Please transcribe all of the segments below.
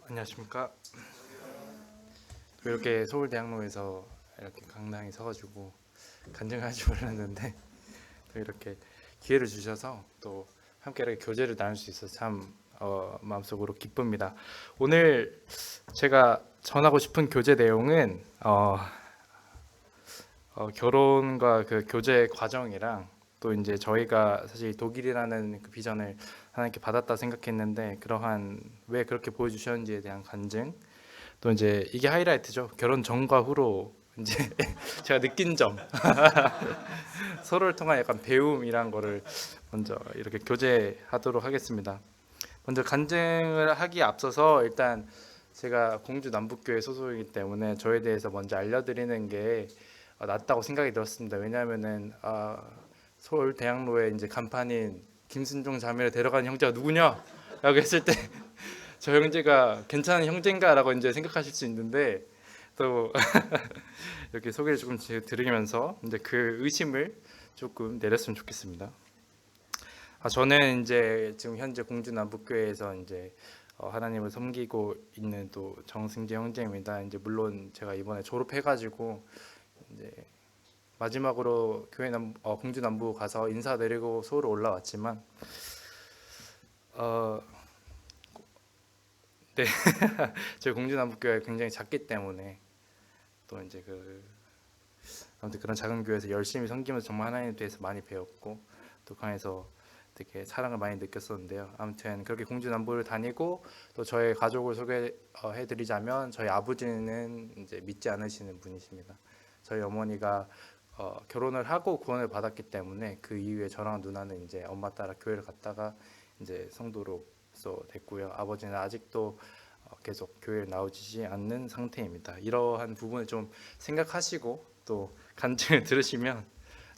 안녕하십니까. 또 이렇게 서울대학로에서 이렇게 강당에 서가지고 간증할 줄 몰랐는데 또 이렇게 기회를 주셔서 또 함께 이렇게 교제를 나눌 수 있어서 참 마음속으로 기쁩니다. 오늘 제가 전하고 싶은 교제 내용은 결혼과 그 교제 과정이랑 또 이제 저희가 사실 독일이라는 그 비전을 하나님께 받았다 생각했는데 그러한 왜 그렇게 보여주셨는지에 대한 간증, 또 이제 이게 하이라이트죠. 결혼 전과 후로 이제 제가 느낀 점, 서로를 통한 약간 배움이란 거를 먼저 이렇게 교제하도록 하겠습니다. 먼저 간증을 하기 앞서서 일단 제가 공주 남북교회 소속이기 때문에 저에 대해서 먼저 알려드리는 게 낫다고 생각이 들었습니다. 왜냐하면은 서울 대학로에 이제 간판인 김순종 자매를 데려간 형제가 누구냐? 라고 했을 때 저 형제가 괜찮은 형제인가라고 이제 생각하실 수 있는데 또 이렇게 소개를 조금 드리면서 이제 그 의심을 조금 내렸으면 좋겠습니다. 저는 이제 지금 현재 공주 남북교회에서 이제 하나님을 섬기고 있는 또 정승재 형제입니다. 이제 물론 제가 이번에 졸업해가지고 이제 마지막으로 공주 남부 가서 인사드리고 서울 올라왔지만 네. 저희 공주남북교회 굉장히 작기 때문에 또 이제 아무튼 그런 작은 교회에서 열심히 섬기면서 정말 하나님에 대해서 많이 배웠고 또 그 안에서 되게 사랑을 많이 느꼈었는데요. 아무튼 그렇게 공주남부를 다니고 또 저의 가족을 소개해드리자면 저희 아버지는 이제 믿지 않으시는 분이십니다. 저희 어머니가 결혼을 하고 구원을 받았기 때문에 그 이후에 저랑 누나는 이제 엄마 따라 교회를 갔다가 이제 성도로서 됐고요. 아버지는 아직도 계속 교회에 나오지 않는 상태입니다. 이러한 부분을 좀 생각하시고 또 간증을 들으시면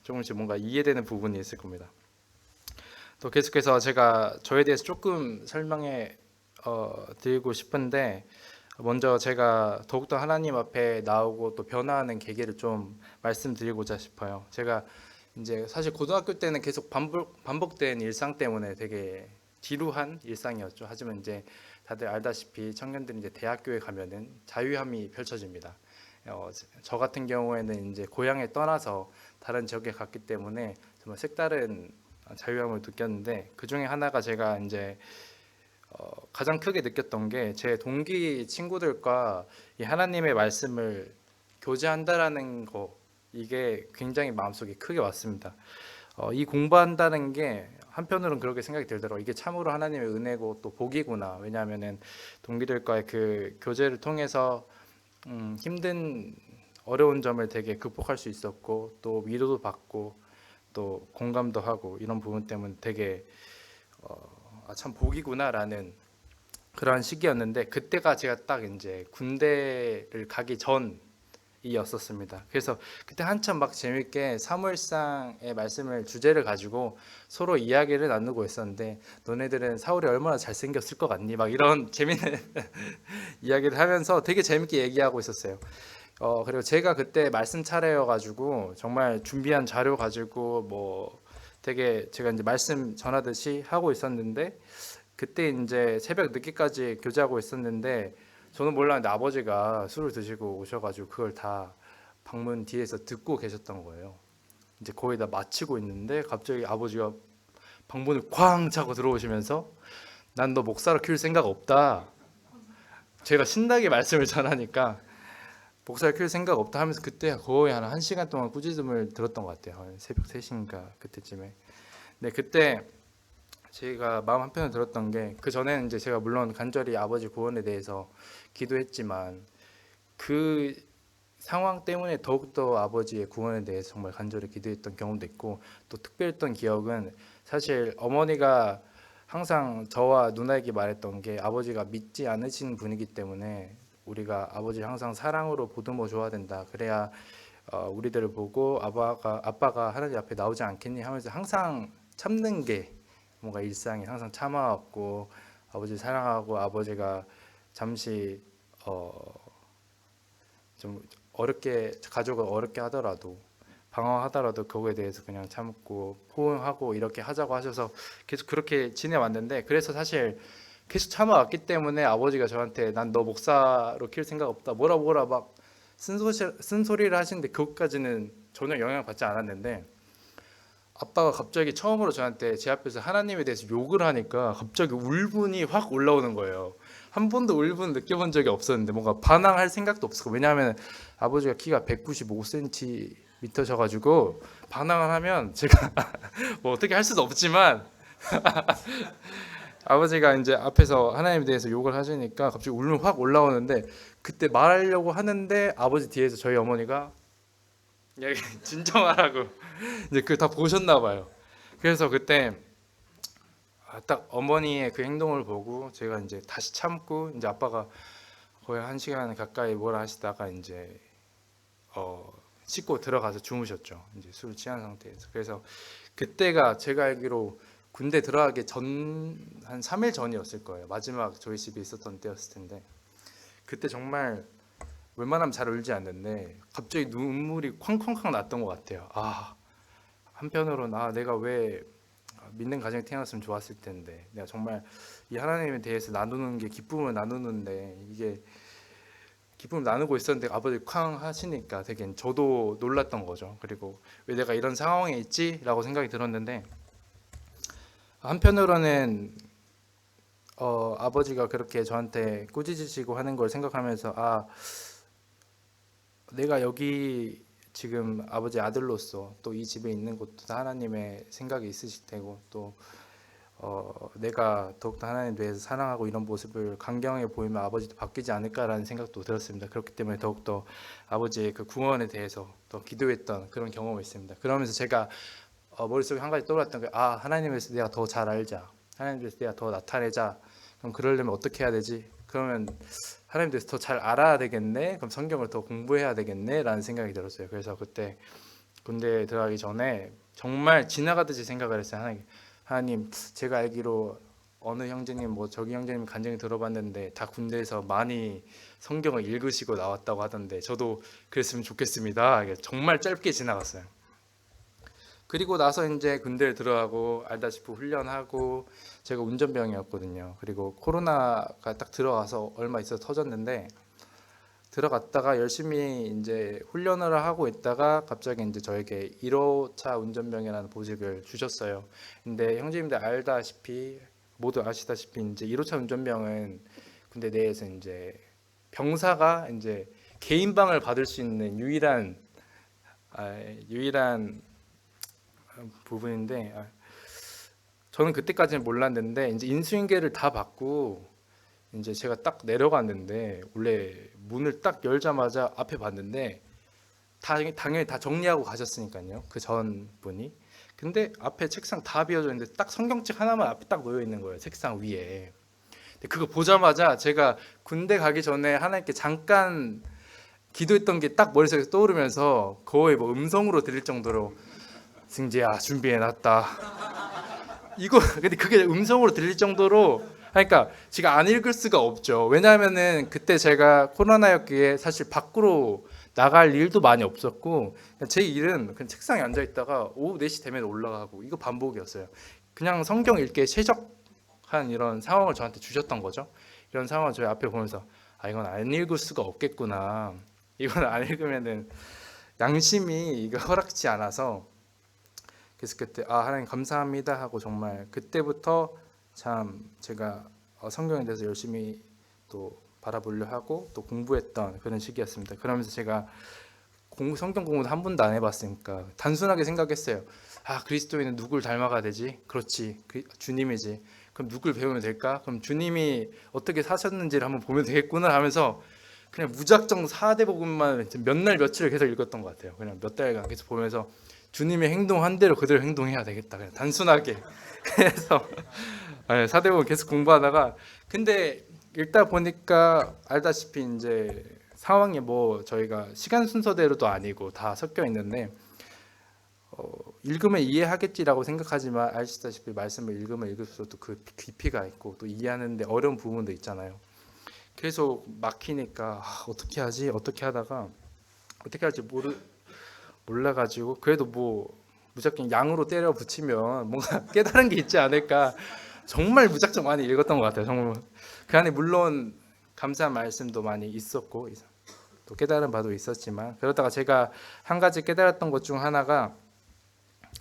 조금씩 뭔가 이해되는 부분이 있을 겁니다. 또 계속해서 제가 저에 대해서 조금 설명해 드리고 싶은데 먼저 제가 더욱더 하나님 앞에 나오고 또 변화하는 계기를 좀 말씀드리고자 싶어요. 제가 이제 사실 고등학교 때는 계속 반복된 일상 때문에 되게 지루한 일상이었죠. 하지만 이제 다들 알다시피 청년들이 이제 대학교에 가면은 자유함이 펼쳐집니다. 저 같은 경우에는 이제 고향에 떠나서 다른 지역에 갔기 때문에 정말 색다른 자유함을 느꼈는데 그 중에 하나가 제가 이제 가장 크게 느꼈던 게 제 동기 친구들과 이 하나님의 말씀을 교제한다라는 거, 이게 굉장히 마음속에 크게 왔습니다. 이 공부한다는 게 한편으로는 그렇게 생각이 들더라고요. 이게 참으로 하나님의 은혜고 또 복이구나. 왜냐하면은 동기들과의 그 교제를 통해서 힘든 어려운 점을 되게 극복할 수 있었고 또 위로도 받고 또 공감도 하고 이런 부분 때문에 되게 참 복이구나라는 그러한 시기였는데 그때가 제가 딱 이제 군대를 가기 전이었었습니다. 그래서 그때 한참 막 재밌게 사무엘상의 말씀을 주제를 가지고 서로 이야기를 나누고 있었는데 너네들은 사울이 얼마나 잘생겼을 것 같니? 막 이런 재밌는 이야기를 하면서 되게 재밌게 얘기하고 있었어요. 그리고 제가 그때 말씀 차례여가지고 정말 준비한 자료 가지고 뭐 되게 제가 이제 말씀 전하듯이 하고 있었는데 그때 이제 새벽 늦게까지 교제하고 있었는데 저는 몰랐는데 아버지가 술을 드시고 오셔가지고 그걸 다 방문 뒤에서 듣고 계셨던 거예요. 이제 거의 다 마치고 있는데 갑자기 아버지가 방문을 쾅 차고 들어오시면서 난 너 목사로 키울 생각 없다. 제가 신나게 말씀을 전하니까 목사를 키울 생각 없다 하면서 그때 거의 한 1시간 동안 꾸짖음을 들었던 것 같아요. 새벽 3시인가 그때쯤에. 네, 그때 제가 마음 한편으로 들었던 게 그 전에는 이제 제가 물론 간절히 아버지 구원에 대해서 기도했지만 그 상황 때문에 더욱더 아버지의 구원에 대해서 정말 간절히 기도했던 경험도 있고 또 특별했던 기억은 사실 어머니가 항상 저와 누나에게 말했던 게 아버지가 믿지 않으신 분이기 때문에 우리가 아버지 항상 사랑으로 보듬어 줘야 된다. 그래야 우리들을 보고 아빠가 하나님 앞에 나오지 않겠니 하면서 항상 참는 게 뭔가 일상이 항상 참아왔고 아버지 사랑하고 아버지가 잠시 좀 어렵게 가족을 어렵게 하더라도 방황하더라도 그거에 대해서 그냥 참고 포용하고 이렇게 하자고 하셔서 계속 그렇게 지내왔는데 그래서 사실 계속 참아왔기 때문에 아버지가 저한테 난 너 목사로 키울 생각 없다 뭐라 막 쓴소리를 하시는데 그것까지는 전혀 영향을 받지 않았는데 아빠가 갑자기 처음으로 저한테 제 앞에서 하나님에 대해서 욕을 하니까 갑자기 울분이 확 올라오는 거예요. 한 번도 울분 느껴본 적이 없었는데 뭔가 반항할 생각도 없었고, 왜냐하면 아버지가 키가 195cm셔가지고 반항을 하면 제가 뭐 어떻게 할 수도 없지만 아버지가 이제 앞에서 하나님에 대해서 욕을 하시니까 갑자기 울면 확 올라오는데, 그때 말하려고 하는데 아버지 뒤에서 저희 어머니가 야, 진정하라고 이제 그 다 보셨나 봐요. 그래서 그때 딱 어머니의 그 행동을 보고 제가 이제 다시 참고, 이제 아빠가 거의 1시간 가까이 뭐라 하시다가 이제 씻고 들어가서 주무셨죠. 이제 술 취한 상태에서. 그래서 그때가 제가 알기로 군대 들어가기 전 한 3일 전이었을 거예요. 마지막 저희 집에 있었던 때였을 텐데, 그때 정말 웬만하면 잘 울지 않는데 갑자기 눈물이 쾅쾅쾅 났던 것 같아요. 한편으로는 내가 왜 믿는 가정에 태어났으면 좋았을 텐데, 내가 정말 이 하나님에 대해서 나누는 게 기쁨을 나누는데 이게 기쁨을 나누고 있었는데 아버지 쾅 하시니까 되게 저도 놀랐던 거죠. 그리고 왜 내가 이런 상황에 있지라고 생각이 들었는데, 한편으로는 아버지가 그렇게 저한테 꾸짖으시고 하는 걸 생각하면서 내가 여기 지금 아버지 아들로서 또 이 집에 있는 것도 다 하나님의 생각이 있으실 테고, 또 내가 더욱더 하나님 대해서 사랑하고 이런 모습을 강경하게 보이면 아버지도 바뀌지 않을까라는 생각도 들었습니다. 그렇기 때문에 더욱더 아버지의 그 구원에 대해서 더 기도했던 그런 경험이 있습니다. 그러면서 제가 머릿속에 한 가지 떠올랐던 게, 하나님에 대해서 내가 더 잘 알자, 하나님에 대해서 내가 더 나타내자. 그럼 그러려면 어떻게 해야 되지? 그러면 하나님에 대해서 더 잘 알아야 되겠네. 그럼 성경을 더 공부해야 되겠네 라는 생각이 들었어요. 그래서 그때 군대에 들어가기 전에 정말 지나가듯이 생각을 했어요. 하나님, 제가 알기로 어느 형제님 뭐 저기 형제님 간증이 들어봤는데 다 군대에서 많이 성경을 읽으시고 나왔다고 하던데 저도 그랬으면 좋겠습니다. 이게 정말 짧게 지나갔어요. 그리고 나서 이제 군대에 들어가고 알다시피 훈련하고, 제가 운전병이었거든요. 그리고 코로나가 딱 들어가서 얼마 있어 터졌는데, 들어갔다가 열심히 이제 훈련을 하고 있다가 갑자기 이제 저에게 1호차 운전병이라는 보직을 주셨어요. 근데 형제님들 모두 아시다시피 이제 1호차 운전병은 군대 내에서 이제 병사가 이제 개인방을 받을 수 있는 유일한 부분인데, 저는 그때까지는 몰랐는데 이제 인수인계를 다 받고 이제 제가 딱 내려갔는데, 원래 문을 딱 열자마자 앞에 봤는데 당연히 다 정리하고 가셨으니까요, 그 전 분이. 근데 앞에 책상 다 비어져 있는데 딱 성경책 하나만 앞에 딱 놓여 있는 거예요, 책상 위에. 근데 그거 보자마자 제가 군대 가기 전에 하나님께 잠깐 기도했던 게 딱 머릿속에 떠오르면서 거의 뭐 음성으로 들릴 정도로, 승재야 준비해놨다, 이거. 근데 그게 음성으로 들릴 정도로 그러니까 제가 안 읽을 수가 없죠. 왜냐하면은 그때 제가 코로나였기에 사실 밖으로 나갈 일도 많이 없었고, 제 일은 그냥 책상에 앉아 있다가 오후 4시 되면 올라가고, 이거 반복이었어요. 그냥 성경 읽기에 최적한 이런 상황을 저한테 주셨던 거죠. 이런 상황을 저희 앞에 보면서 이건 안 읽을 수가 없겠구나, 이건 안 읽으면은 양심이 이거 허락지 않아서. 그래서 그때 하나님 감사합니다 하고, 정말 그때부터 참 제가 성경에 대해서 열심히 또 바라보려 하고 또 공부했던 그런 시기였습니다. 그러면서 제가 성경 공부도 한 번도 안 해봤으니까 단순하게 생각했어요. 그리스도인은 누굴 닮아가야 되지? 그렇지, 주님이지. 그럼 누굴 배우면 될까? 그럼 주님이 어떻게 사셨는지를 한번 보면 되겠구나 하면서 그냥 무작정 사대복음만 몇 날 며칠을 계속 읽었던 것 같아요. 그냥 몇 달간 계속 보면서 주님의 행동한 대로 그대로 행동해야 되겠다, 그냥 단순하게. 그래서 사대복음 계속 공부하다가, 근데 읽다 보니까 알다시피 이제 상황이 뭐 저희가 시간 순서대로도 아니고 다 섞여 있는데, 읽으면 이해하겠지라고 생각하지만 아시다시피 말씀을 읽으면 읽을수록 또 그 깊이가 있고 또 이해하는데 어려운 부분도 있잖아요. 계속 막히니까 어떻게 하다가 어떻게 할지 몰라가지고, 그래도 뭐 무작정 양으로 때려 붙이면 뭔가 깨달은 게 있지 않을까 정말 무작정 많이 읽었던 것 같아요. 정말 그 안에 물론 감사한 말씀도 많이 있었고 또 깨달은 바도 있었지만, 그러다가 제가 한 가지 깨달았던 것 중 하나가,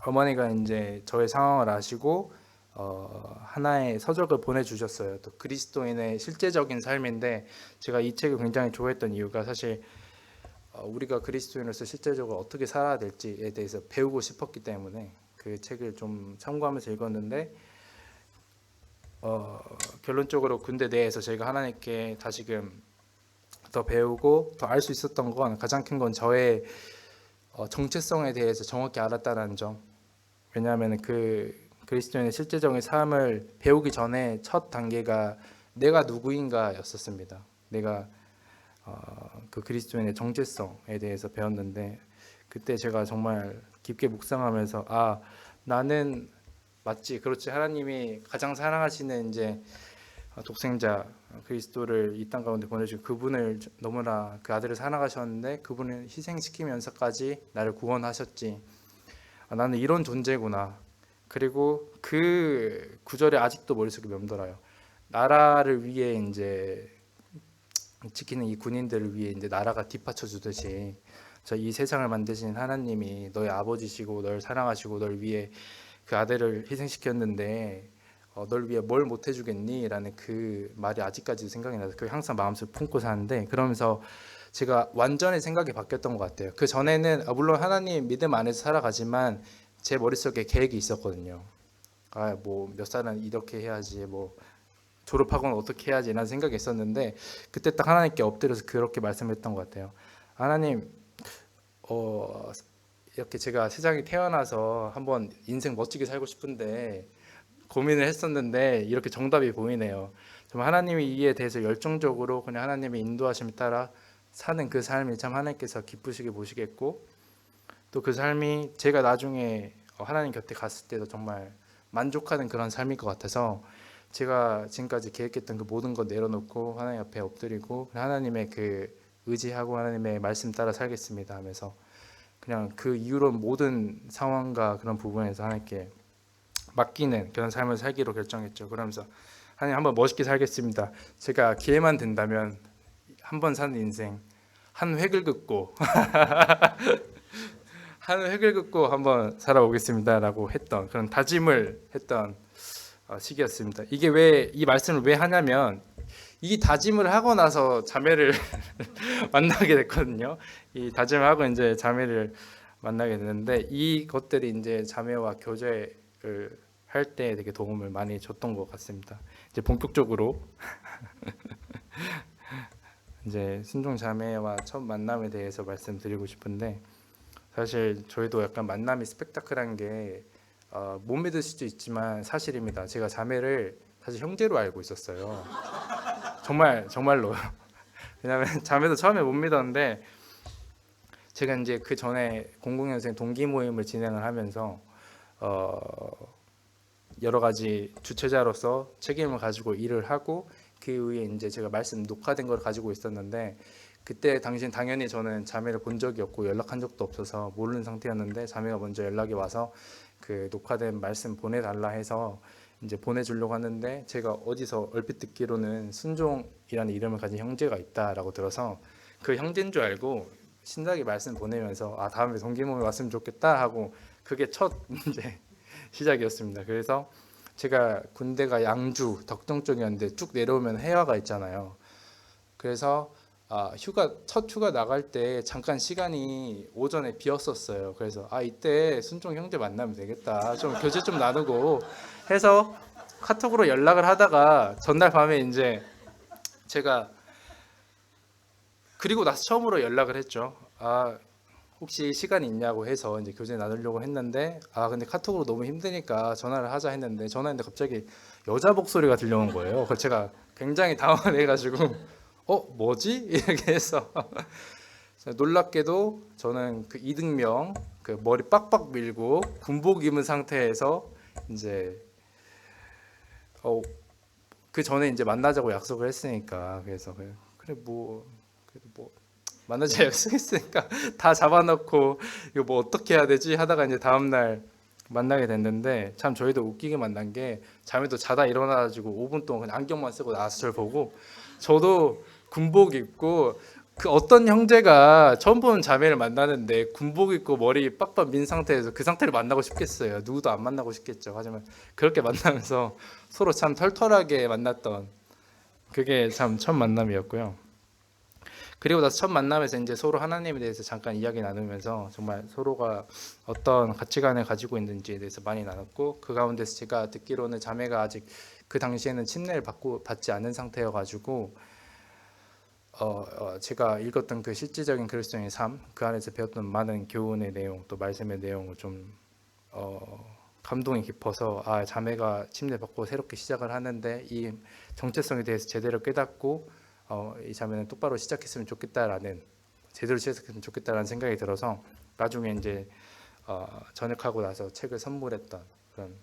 어머니가 이제 저의 상황을 아시고 하나의 서적을 보내주셨어요. 또 그리스도인의 실제적인 삶인데, 제가 이 책을 굉장히 좋아했던 이유가 사실 우리가 그리스도인으로서 실제적으로 어떻게 살아야 될지에 대해서 배우고 싶었기 때문에 그 책을 좀 참고하면서 읽었는데, 결론적으로 군대 내에서 제가 하나님께 다시금 더 배우고 더 알 수 있었던 건, 가장 큰 건 저의 정체성에 대해서 정확히 알았다는 점. 왜냐하면 그 그리스도인의 실제적인 삶을 배우기 전에 첫 단계가 내가 누구인가였었습니다. 내가 그 그리스도인의 정체성에 대해서 배웠는데, 그때 제가 정말 깊게 묵상하면서, 나는 맞지, 그렇지, 하나님이 가장 사랑하시는 이제 독생자 그리스도를 이 땅 가운데 보내주신 그분을, 너무나 그 아들을 사랑하셨는데 그분을 희생시키면서까지 나를 구원하셨지. 나는 이런 존재구나. 그리고 그 구절이 아직도 머릿속에 맴돌아요. 나라를 위해 이제 지키는 이 군인들을 위해 이제 나라가 뒷받쳐 주듯이, 저 이 세상을 만드신 하나님이 너의 아버지시고 널 사랑하시고 널 위해 그 아들을 희생시켰는데 널 위해 뭘 못 해주겠니? 라는 그 말이 아직까지도 생각이 나서 그 항상 마음속에 품고 사는데, 그러면서 제가 완전히 생각이 바뀌었던 것 같아요. 그 전에는 물론 하나님 믿음 안에서 살아가지만 제 머릿속에 계획이 있었거든요. 뭐 몇 살은 이렇게 해야지, 뭐 졸업하고는 어떻게 해야지 라는 생각이 있었는데, 그때 딱 하나님께 엎드려서 그렇게 말씀했던 것 같아요. 하나님, 이렇게 제가 세상에 태어나서 한번 인생 멋지게 살고 싶은데 고민을 했었는데 이렇게 정답이 보이네요. 좀 하나님이 이에 대해서 열정적으로 그냥 하나님의 인도하심에 따라 사는 그 삶이 참 하나님께서 기쁘시게 보시겠고, 또 그 삶이 제가 나중에 하나님 곁에 갔을 때도 정말 만족하는 그런 삶일 것 같아서, 제가 지금까지 계획했던 그 모든 것 내려놓고 하나님 앞에 엎드리고 하나님의 그 의지하고 하나님의 말씀 따라 살겠습니다 하면서, 그냥 그 이후로 모든 상황과 그런 부분에서 하나님께 맡기는 그런 삶을 살기로 결정했죠. 그러면서 하나님, 한번 멋있게 살겠습니다. 제가 기회만 된다면 한 번 사는 인생 한 획을 긋고 한 획을 긋고 한번 살아보겠습니다라고 했던, 그런 다짐을 했던 시기였습니다. 이게 왜 이 말씀을 왜 하냐면, 이 다짐을 하고 나서 자매를 만나게 됐거든요. 이 다짐을 하고 이제 자매를 만나게 됐는데, 이것들이 이제 자매와 교제를 할 때 되게 도움을 많이 줬던 것 같습니다. 이제 본격적으로 이제 순종 자매와 첫 만남에 대해서 말씀드리고 싶은데, 사실 저희도 약간 만남이 스펙타클한 게 못 믿을 수도 있지만 사실입니다. 제가 자매를 사실 형제로 알고 있었어요. 정말로. 왜냐면 자매도 처음에 못 믿었는데, 제가 이제 그 전에 00년생 동기 모임을 진행을 하면서 여러 가지 주최자로서 책임을 가지고 일을 하고, 그 이후에 이제 제가 말씀 녹화된 걸 가지고 있었는데, 그때 당시엔 당연히 저는 자매를 본 적이 없고 연락한 적도 없어서 모르는 상태였는데, 자매가 먼저 연락이 와서 그 녹화된 말씀 보내달라 해서 이제 보내주려고 하는데, 제가 어디서 얼핏 듣기로는 순종이라는 이름을 가진 형제가 있다라고 들어서 그 형제인 줄 알고 신나게 말씀 보내면서 다음에 동기모임 왔으면 좋겠다 하고, 그게 첫 이제 시작이었습니다. 그래서 제가 군대가 양주 덕정 쪽이었는데 쭉 내려오면 해화가 있잖아요. 그래서 첫 휴가 나갈 때 잠깐 시간이 오전에 비었었어요. 그래서 이때 순종 형제 만나면 되겠다, 좀 교제 좀 나누고 해서 카톡으로 연락을 하다가, 전날 밤에 이제 제가 그리고 나서 처음으로 연락을 했죠. 혹시 시간 있냐고 해서 이제 교제 나누려고 했는데, 근데 카톡으로 너무 힘드니까 전화를 하자 했는데, 전화했는데 갑자기 여자 목소리가 들려온 거예요. 그래서 제가 굉장히 당황해가지고 뭐지? 이렇게 해서 놀랍게도 저는 그 이등명, 그 머리 빡빡 밀고 군복 입은 상태에서 이제 그 전에 이제 만나자고 약속을 했으니까, 그래서 그래 뭐 그래도 뭐 만나자 약속했으니까 다 잡아놓고 이거 뭐 어떻게 해야 되지 하다가, 이제 다음날 만나게 됐는데 참 저희도 웃기게 만난 게 자매도 자다 일어나가지고 5분 동안 그냥 안경만 쓰고 나와서 저를 보고 저도 군복 입고 그 어떤 형제가 처음 보는 자매를 만나는데 군복 입고 머리 빡빡 민 상태에서 그 상태를 만나고 싶겠어요. 누구도 안 만나고 싶겠죠. 하지만 그렇게 만나면서 서로 참 털털하게 만났던 그게 참 첫 만남이었고요. 그리고 나서 첫 만남에서 이제 서로 하나님에 대해서 잠깐 이야기 나누면서 정말 서로가 어떤 가치관을 가지고 있는지에 대해서 많이 나눴고 그 가운데서 제가 듣기로는 자매가 아직 그 당시에는 침례를 받지 않은 상태여가지고 제가 읽었던 그 실질적인 그리스도인의 삶, 그 안에서 배웠던 많은 교훈의 내용, 또 말씀의 내용을 좀 감동이 깊어서 자매가 침례 받고 새롭게 시작을 하는데 이 정체성에 대해서 제대로 깨닫고 이 자매는 똑바로 시작했으면 좋겠다라는 제대로 시작했으면 좋겠다라는 생각이 들어서 나중에 이제 전역하고 나서 책을 선물했던 그런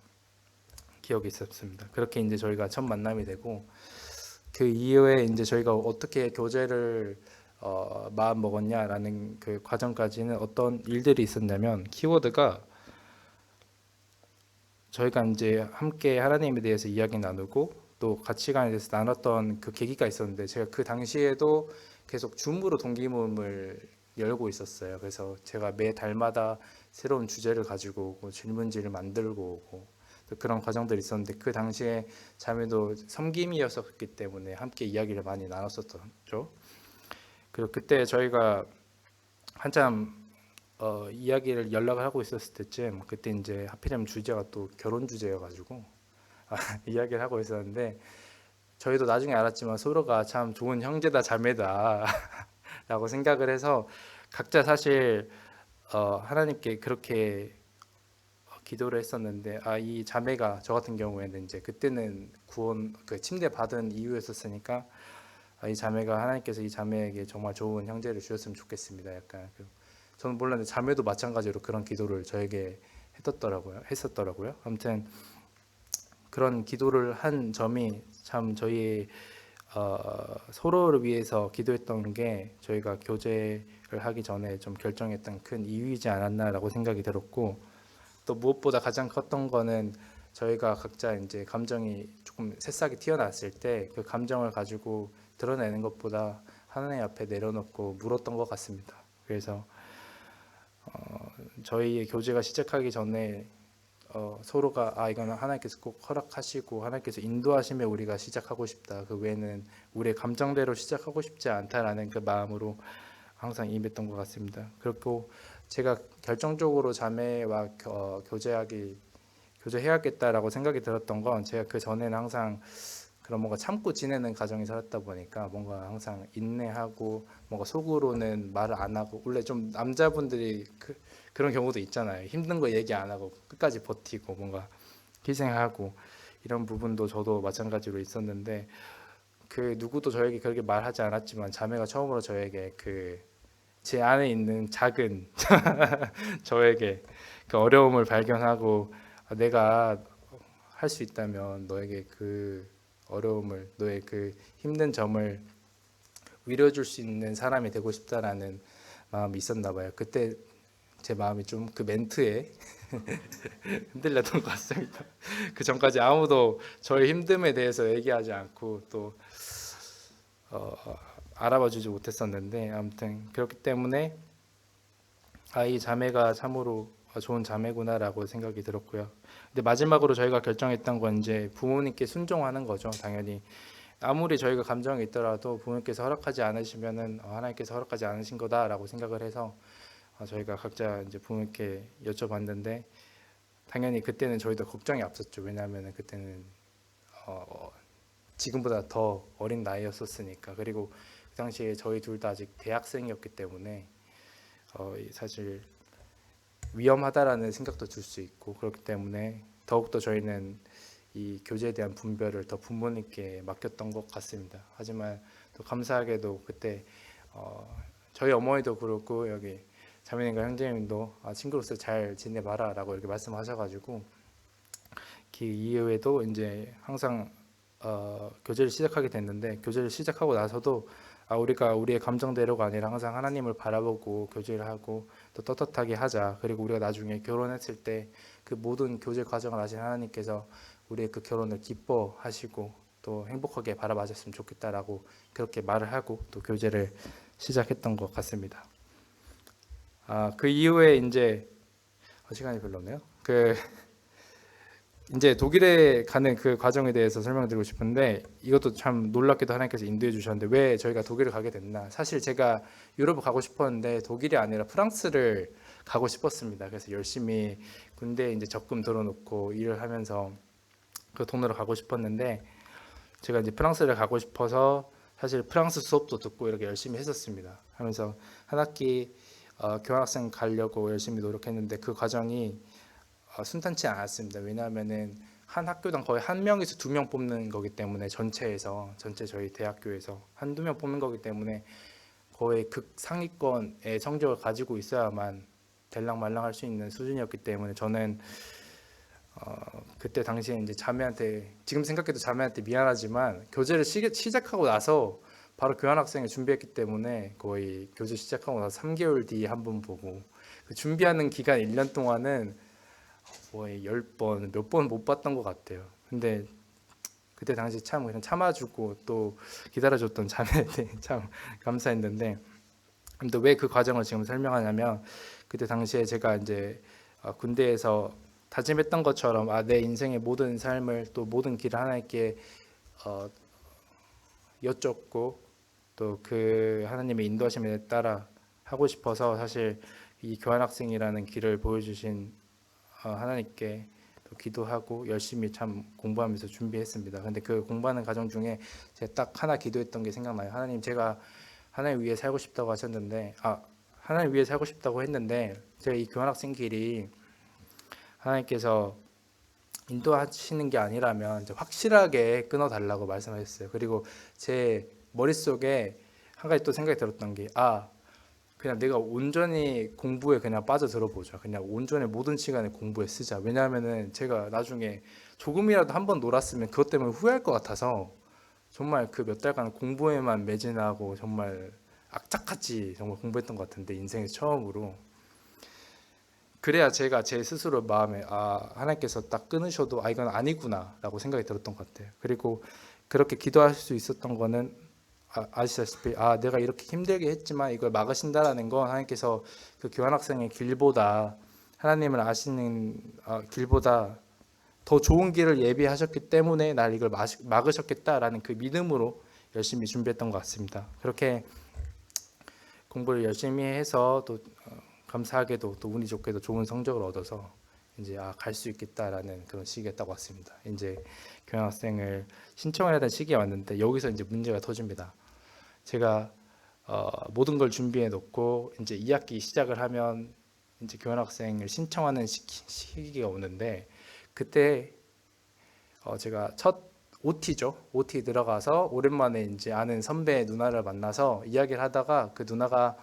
기억이 있었습니다. 그렇게 이제 저희가 첫 만남이 되고 그 이후에 이제 저희가 어떻게 교제를 마음 먹었냐라는 그 과정까지는 어떤 일들이 있었냐면 키워드가 저희가 이제 함께 하나님에 대해서 이야기 나누고 또 가치관에 대해서 나눴던 그 계기가 있었는데 제가 그 당시에도 계속 줌으로 동기 모임을 열고 있었어요. 그래서 제가 매 달마다 새로운 주제를 가지고 오고 질문지를 만들고 오고 또 그런 과정들이 있었는데 그 당시에 자매도 섬김이었었기 때문에 함께 이야기를 많이 나눴었죠. 그리고 그때 저희가 한참 이야기를 연락을 하고 있었을 때쯤 그때 이제 하필이면 주제가 또 결혼 주제여가지고 이야기를 하고 있었는데 저희도 나중에 알았지만 서로가 참 좋은 형제다 자매다 라고 생각을 해서 각자 사실 하나님께 그렇게 기도를 했었는데 이 자매가 저 같은 경우에는 이제 그때는 구원 그 침대 받은 이유였었으니까 이 자매가 하나님께서 이 자매에게 정말 좋은 형제를 주셨으면 좋겠습니다. 약간 저는 몰랐는데 자매도 마찬가지로 그런 기도를 저에게 했었더라고요. 아무튼 그런 기도를 한 점이 참 저희 서로를 위해서 기도했던 게 저희가 교제를 하기 전에 좀 결정했던 큰 이유이지 않았나라고 생각이 들었고 또 무엇보다 가장 컸던 거는 저희가 각자 이제 감정이 조금 새싹이 튀어났을 때 그 감정을 가지고 드러내는 것보다 하나님 앞에 내려놓고 물었던 것 같습니다. 그래서 저희의 교제가 시작하기 전에 서로가 이거는 하나님께서 꼭 허락하시고 하나님께서 인도하시며 우리가 시작하고 싶다. 그 외에는 우리의 감정대로 시작하고 싶지 않다라는 그 마음으로 항상 임했던 것 같습니다. 그리고 제가 결정적으로 자매와 교제해야겠다라고 생각이 들었던 건 제가 그 전에는 항상 그런 뭔가 참고 지내는 가정이 살았다 보니까 뭔가 항상 인내하고 뭔가 속으로는 말을 안 하고 원래 좀 남자분들이 그런 경우도 있잖아요. 힘든 거 얘기 안 하고 끝까지 버티고 뭔가 희생하고 이런 부분도 저도 마찬가지로 있었는데 그 누구도 저에게 그렇게 말하지 않았지만 자매가 처음으로 저에게 제 안에 있는 작은 저에게 그 어려움을 발견하고 내가 할 수 있다면 너에게 그 어려움을 너의 그 힘든 점을 위로해 줄 수 있는 사람이 되고 싶다라는 마음이 있었나 봐요. 그때 제 마음이 좀 그 멘트에 흔들렸던 것 같습니다. 그 전까지 아무도 저의 힘듦에 대해서 얘기하지 않고 또 알아봐 주지 못했었는데 아무튼 그렇기 때문에 이 자매가 참으로 좋은 자매구나라고 생각이 들었고요. 근데 마지막으로 저희가 결정했던 건 이제 부모님께 순종하는 거죠. 당연히 아무리 저희가 감정이 있더라도 부모님께서 허락하지 않으시면은 하나님께서 허락하지 않으신 거다라고 생각을 해서 저희가 각자 이제 부모님께 여쭤봤는데 당연히 그때는 저희도 걱정이 앞섰죠. 왜냐하면 그때는 지금보다 더 어린 나이였었으니까. 그리고 그 당시에 저희 둘 다 아직 대학생이었기 때문에 사실 위험하다라는 생각도 들 수 있고 그렇기 때문에 더욱더 저희는 이 교제에 대한 분별을 더 부모님께 맡겼던 것 같습니다. 하지만 또 감사하게도 그때 저희 어머니도 그렇고 여기 자매님과 형제님도 친구로서 잘 지내봐라라고 이렇게 말씀하셔가지고 그 이후에도 이제 항상 교제를 시작하게 됐는데 교제를 시작하고 나서도 우리가 우리의 감정대로가 아니라 항상 하나님을 바라보고 교제를 하고 또 떳떳하게 하자. 그리고 우리가 나중에 결혼했을 때 그 모든 교제 과정을 아신 하나님께서 우리의 그 결혼을 기뻐하시고 또 행복하게 바라봐줬으면 좋겠다라고 그렇게 말을 하고 또 교제를 시작했던 것 같습니다. 그 이후에 이제 시간이 별로 없네요. 이제 독일에 가는 그 과정에 대해서 설명드리고 싶은데, 이것도 참 놀랍게도 하나님께서 인도해 주셨는데 왜 저희가 독일을 가게 됐나. 사실 제가 유럽을 가고 싶었는데 독일이 아니라 프랑스를 가고 싶었습니다. 그래서 열심히 군대에 이제 적금 들어놓고 일을 하면서 그 돈으로 가고 싶었는데, 제가 이제 프랑스를 가고 싶어서 사실 프랑스 수업도 듣고 이렇게 열심히 했었습니다. 하면서 한 학기 교환학생 가려고 열심히 노력했는데 그 과정이 순탄치 않았습니다. 왜냐하면은 한 학교당 거의 한 명에서 두 명 뽑는 거기 때문에, 전체 저희 대학교에서 한두 명 뽑는 거기 때문에 거의 극상위권의 성적을 가지고 있어야만 될랑말랑 할 수 있는 수준이었기 때문에, 저는 그때 당시에 이제 자매한테, 지금 생각해도 자매한테 미안하지만 교제를 시작하고 나서 바로 교환학생을 준비했기 때문에 거의 교제 시작하고 나서 3개월 뒤에 한 번 보고, 그 준비하는 기간 1년 동안은 거의 10번 몇 번 못 봤던 것 같아요. 근데 그때 당시 참 그냥 참아주고 또 기다려줬던 자매한테 참 감사했는데, 근데 왜 그 과정을 지금 설명하냐면, 그때 당시에 제가 이제 군대에서 다짐했던 것처럼 내 인생의 모든 삶을 또 모든 길을 하나님께 여쭙고 또 그 하나님의 인도하심에 따라 하고 싶어서, 사실 이 교환학생이라는 길을 보여주신 하나님께 또 기도하고 열심히 참 공부하면서 준비했습니다. 근데 그 공부하는 과정 중에 제가 딱 하나 기도했던 게 생각나요. 하나님, 제가 하나님 위에 살고 싶다고 하셨는데, 하나님 위에 살고 싶다고 했는데, 제가 이 교환학생 길이 하나님께서 인도하시는 게 아니라면 이제 확실하게 끊어달라고 말씀하셨어요. 그리고 제 머릿속에 한 가지 또 생각이 들었던 게, 그냥 내가 온전히 공부에 그냥 빠져들어 보자. 그냥 온전히 모든 시간을 공부에 쓰자. 왜냐하면은 제가 나중에 조금이라도 한번 놀았으면 그것 때문에 후회할 것 같아서, 정말 그 몇 달간 공부에만 매진하고 정말 악착같이 정말 공부했던 것 같은데, 인생에서 처음으로. 그래야 제가 제 스스로 마음에 하나님께서 딱 끊으셔도 이건 아니구나 라고 생각이 들었던 것 같아요. 그리고 그렇게 기도할 수 있었던 거는 아시다시피 내가 이렇게 힘들게 했지만 이걸 막으신다라는 건, 하나님께서 그 교환학생의 길보다, 하나님을 아시는 길보다 더 좋은 길을 예비하셨기 때문에 날 이걸 막으셨겠다라는 그 믿음으로 열심히 준비했던 것 같습니다. 그렇게 공부를 열심히 해서 또 감사하게도 또 운이 좋게도 좋은 성적을 얻어서 이제 갈 수 있겠다라는 그런 시기가 딱 왔습니다. 이제 교환학생을 신청해야 되는 시기가 왔는데, 여기서 이제 문제가 터집니다. 제가 모든 걸 준비해 놓고 이제 2학기 시작을 하면 이제 교환학생을 신청하는 시기가 오는데, 그때 제가 첫 OT 들어가서 오랜만에 이제 아는 선배 누나를 만나서 이야기를 하다가, 그 누나가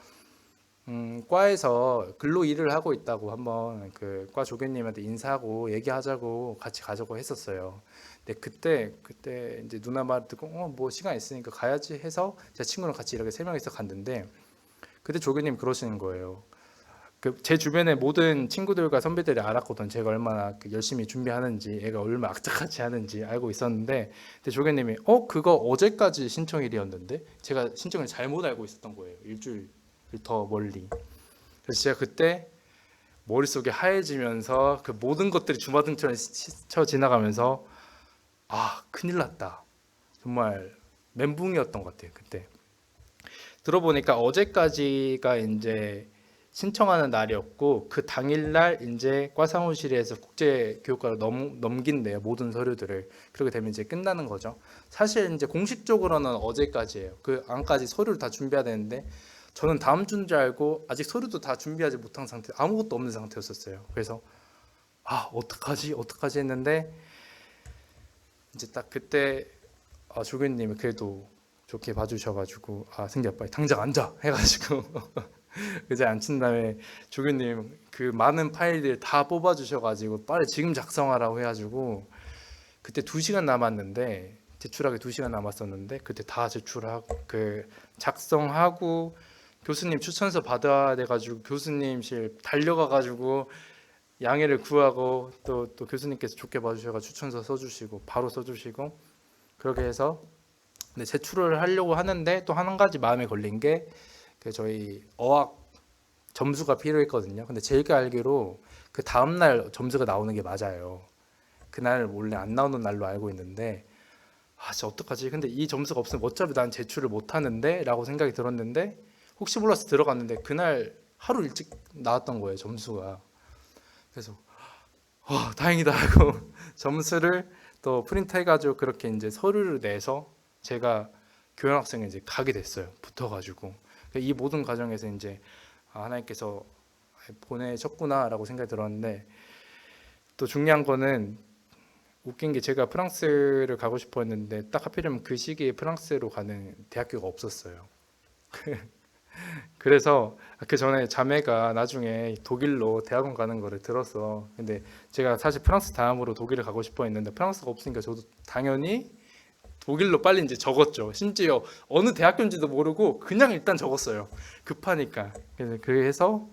과에서 근로 일을 하고 있다고 한번 그 과 조교님한테 인사하고 얘기하자고 같이 가자고 했었어요. 근데 그때 이제 누나 말 듣고 뭐 시간 있으니까 가야지 해서 제 친구랑 같이 이렇게 세 명이서 갔는데, 그때 조교님 그러시는 거예요. 제 주변의 모든 친구들과 선배들이 알았거든. 제가 얼마나 열심히 준비하는지, 애가 얼마나 악착같이 하는지 알고 있었는데, 근데 조교님이 그거 어제까지 신청일이었는데, 제가 신청을 잘못 알고 있었던 거예요. 일주일 더 멀리. 그래서 제가 그때 머릿속에 하얘지면서 그 모든 것들이 주마등처럼 스쳐 지나가면서 큰일 났다. 정말 멘붕이었던 것 같아요. 그때 들어보니까 어제까지가 이제 신청하는 날이었고, 그 당일날 이제 과 사무실에서 국제교육과로 넘긴대요, 모든 서류들을. 그렇게 되면 이제 끝나는 거죠. 사실 이제 공식적으로는 어제까지예요. 그 안까지 서류를 다 준비해야 되는데, 저는 다음 주인 줄 알고 아직 서류도 다 준비하지 못한 상태, 아무것도 없는 상태였었어요. 그래서 어떡하지 했는데, 이제 딱 그때 조교님이 그래도 좋게 봐주셔가지고 승기야 빨리 당장 앉아 해가지고 의자에 앉힌 다음에 조교님 그 많은 파일들 다 뽑아주셔가지고 빨리 지금 작성하라고 해가지고, 그때 2시간 남았는데 제출하기 2시간 남았었는데 그때 다 제출하고 작성하고 교수님 추천서 받아야 돼가지고 교수님실 달려가가지고 양해를 구하고 또 교수님께서 좋게 봐주셔서 추천서 써주시고 바로 써주시고 그렇게 해서 근데 제출을 하려고 하는데 또 한 가지 마음에 걸린 게 그 저희 어학 점수가 필요했거든요. 근데 제가 알기로 그 다음 날 점수가 나오는 게 맞아요. 그날 원래 안 나오는 날로 알고 있는데 진짜 어떡하지? 근데 이 점수가 없으면 어차피 난 제출을 못 하는데 라고 생각이 들었는데 혹시 몰라서 들어갔는데 그날 하루 일찍 나왔던 거예요, 점수가. 그래서 다행이다 하고 점수를 또 프린트해가지고 그렇게 이제 서류를 내서 제가 교환학생에 이제 가게 됐어요. 붙어가지고 이 모든 과정에서 이제 하나님께서 보내셨구나라고 생각이 들었는데 또 중요한 거는 웃긴 게 제가 프랑스를 가고 싶어 했는데 딱 하필이면 그 시기에 프랑스로 가는 대학교가 없었어요. 그래서 그 전에 자매가 나중에 독일로 대학원 가는 거를 들었어. 근데 제가 사실 프랑스 다음으로 독일을 가고 싶어 했는데 프랑스가 없으니까 저도 당연히 독일로 빨리 이제 적었죠. 심지어 어느 대학교인지도 모르고 그냥 일단 적었어요. 급하니까. 그래서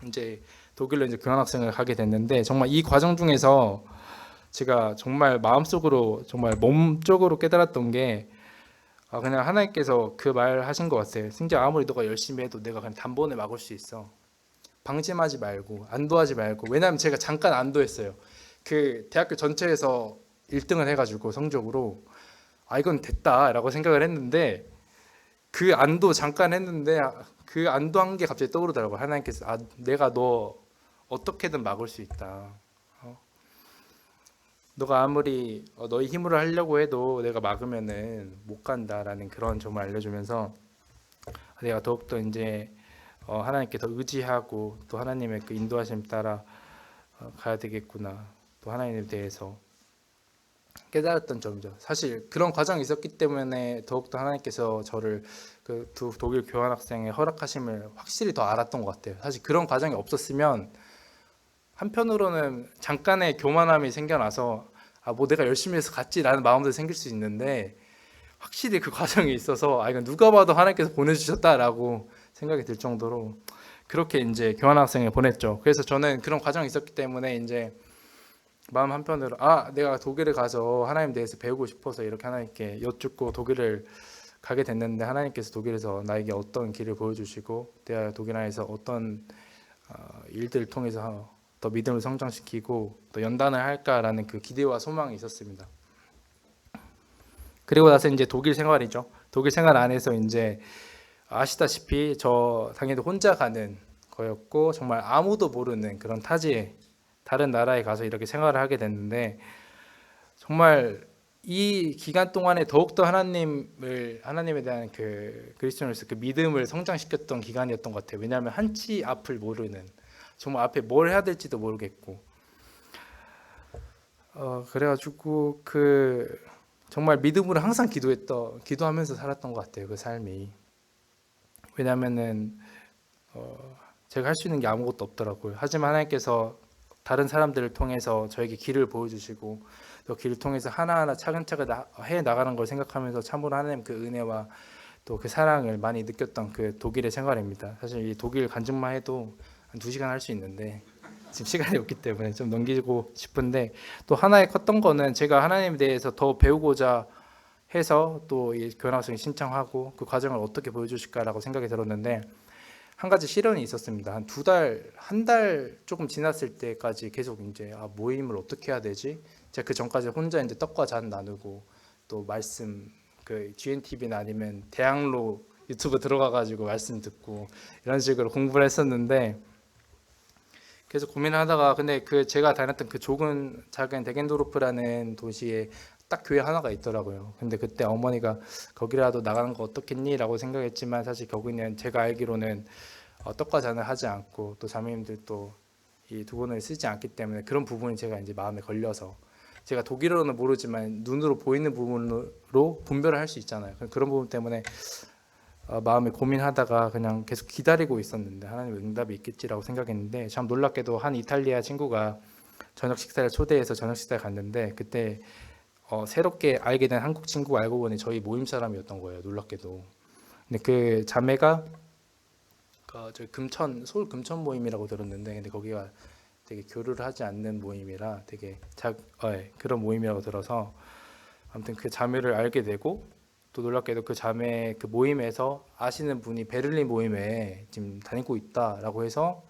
이제 독일로 이제 교환학생을 가게 됐는데 정말 이 과정 중에서 제가 정말 마음속으로 정말 몸적으로 깨달았던 게 그냥 하나님께서 그 말 하신 것 같아요. 승재야, 아무리 너가 열심히 해도 내가 그냥 단번에 막을 수 있어. 방심하지 말고 안도하지 말고. 왜냐하면 제가 잠깐 안도했어요. 그 대학교 전체에서 1등을 해가지고 성적으로 이건 됐다라고 생각을 했는데 그 안도 잠깐 했는데 그 안도한 게 갑자기 떠오르더라고요. 하나님께서 내가 너 어떻게든 막을 수 있다. 너가 아무리 너의 힘으로 하려고 해도 내가 막으면은 못 간다라는 그런 점을 알려주면서 내가 더욱더 이제 하나님께 더 의지하고 또 하나님의 그 인도하심 따라 가야 되겠구나. 또 하나님에 대해서 깨달았던 점이죠. 사실 그런 과정이 있었기 때문에 더욱더 하나님께서 저를 그 독일 교환학생의 허락하심을 확실히 더 알았던 것 같아요. 사실 그런 과정이 없었으면 한편으로는 잠깐의 교만함이 생겨나서 뭐 내가 열심히 해서 갔지라는 마음도 생길 수 있는데 확실히 그 과정이 있어서 이건 누가 봐도 하나님께서 보내주셨다라고 생각이 들 정도로 그렇게 이제 교환학생을 보냈죠. 그래서 저는 그런 과정이 있었기 때문에 이제 마음 한편으로 내가 독일에 가서 하나님 대해서 배우고 싶어서 이렇게 하나님께 여쭙고 독일을 가게 됐는데 하나님께서 독일에서 나에게 어떤 길을 보여주시고 내가 독일 안에서 어떤 일들을 통해서 더 믿음을 성장시키고 또 연단을 할까라는 그 기대와 소망이 있었습니다. 그리고 나서 이제 독일 생활이죠. 독일 생활 안에서 이제 아시다시피 저 당연히 혼자 가는 거였고 정말 아무도 모르는 그런 타지에 다른 나라에 가서 이렇게 생활을 하게 됐는데 정말 이 기간 동안에 더욱더 하나님에 대한 그 그리스도인으로서 그 믿음을 성장시켰던 기간이었던 것 같아요. 왜냐하면 한치 앞을 모르는 정말 앞에 뭘 해야 될지도 모르겠고 그래가지고 정말 믿음으로 항상 기도하면서 살았던 것 같아요. 그 삶이. 왜냐하면은 제가 할 수 있는 게 아무것도 없더라고요. 하지만 하나님께서 다른 사람들을 통해서 저에게 길을 보여주시고 또 길을 통해서 하나하나 차근차근 해 나가는 걸 생각하면서 참으로 하나님 그 은혜와 또 그 사랑을 많이 느꼈던 그 독일의 생활입니다. 사실 이 독일 간증만 해도 한 2시간 할 수 있는데 지금 시간이 없기 때문에 좀 넘기고 싶은데 또 하나의 컸던 거는 제가 하나님에 대해서 더 배우고자 해서 또 이 교환학생 신청하고 그 과정을 어떻게 보여주실까라고 생각이 들었는데 한 가지 시련이 있었습니다. 한 달 조금 지났을 때까지 계속 이제 모임을 어떻게 해야 되지? 제가 그 전까지 혼자 이제 떡과 잔 나누고 또 말씀 그 GNTV나 아니면 대학로 유튜브 들어가가지고 말씀 듣고 이런 식으로 공부를 했었는데 계속 고민하다가 근데 제가 다녔던 그 작은 데겐도르프라는 도시에 딱 교회 하나가 있더라고요. 근데 그때 어머니가 거기라도 나가는 거 어떻겠니?라고 생각했지만 사실 거기는 제가 알기로는 떡과 잔을 하지 않고 또 자매님들도 이 두 번을 쓰지 않기 때문에 그런 부분이 제가 이제 마음에 걸려서 제가 독일어는 모르지만 눈으로 보이는 부분으로 분별을 할 수 있잖아요. 그런 부분 때문에 마음에 고민하다가 그냥 계속 기다리고 있었는데 하나님의 응답이 있겠지라고 생각했는데 참 놀랍게도 한 이탈리아 친구가 저녁 식사를 초대해서 저녁 식사를 갔는데 그때 새롭게 알게 된 한국 친구가 알고 보니 저희 모임 사람이었던 거예요. 놀랍게도. 근데 그 자매가 저희 금천 서울 금천 모임이라고 들었는데, 근데 거기가 되게 교류를 하지 않는 모임이라 되게 그런 모임이라고 들어서 아무튼 그 자매를 알게 되고, 또 놀랍게도 그 자매 그 모임에서 아시는 분이 베를린 모임에 지금 다니고 있다라고 해서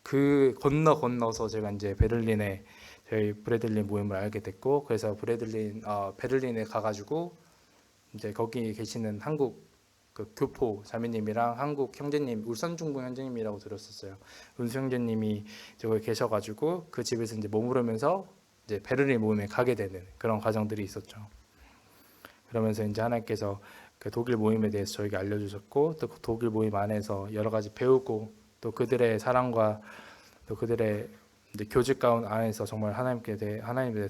그 건너서 제가 이제 베를린에 저희 브레들린 모임을 알게 됐고, 그래서 베를린에 가가지고 이제 거기 계시는 한국 그 교포 자매님이랑 한국 형제님, 울산중부 형제님이라고 들었었어요. 운수 형제님이 저기 계셔가지고 그 집에서 이제 머무르면서 이제 베를린 모임에 가게 되는 그런 과정들이 있었죠. 그러면서 이제 하나님께서 그 독일 모임에 대해서 저에게 알려주셨고, 또 그 독일 모임 안에서 여러 가지 배우고, 또 그들의 사랑과 또 그들의 이제 교직 가운 안에서 정말 하나님에 대해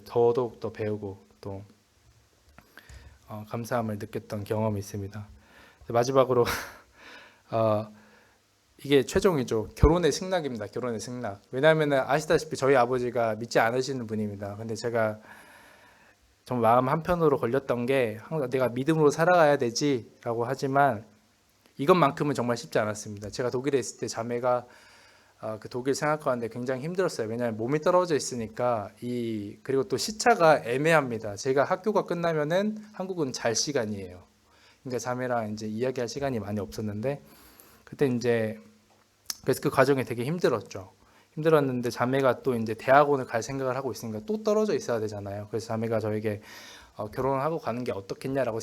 더더욱 더 배우고 또 감사함을 느꼈던 경험이 있습니다. 마지막으로 이게 최종이죠. 결혼의 승낙입니다. 결혼의 승낙. 왜냐하면 아시다시피 저희 아버지가 믿지 않으시는 분입니다. 근데 제가 정말 마음 한편으로 걸렸던 게, 항상 내가 믿음으로 살아가야 되지라고 하지만 이것만큼은 정말 쉽지 않았습니다. 제가 독일에 있을 때 자매가 그 독일 생활하는데 굉장히 힘들었어요. 왜냐하면 몸이 떨어져 있으니까 그리고 또 시차가 애매합니다. 제가 학교가 끝나면은 한국은 잘 시간이에요. 그러니까 자매랑 이제 이야기할 시간이 많이 없었는데, 그때 이제 그래서 그 과정이 되게 힘들었는데 자매가 또 이제 대학원을 갈 생각을 하고 있으니까 또 떨어져 있어야 되잖아요. 그래서 자매가 저에게 결혼을 하고 가는 게 어떻겠냐라고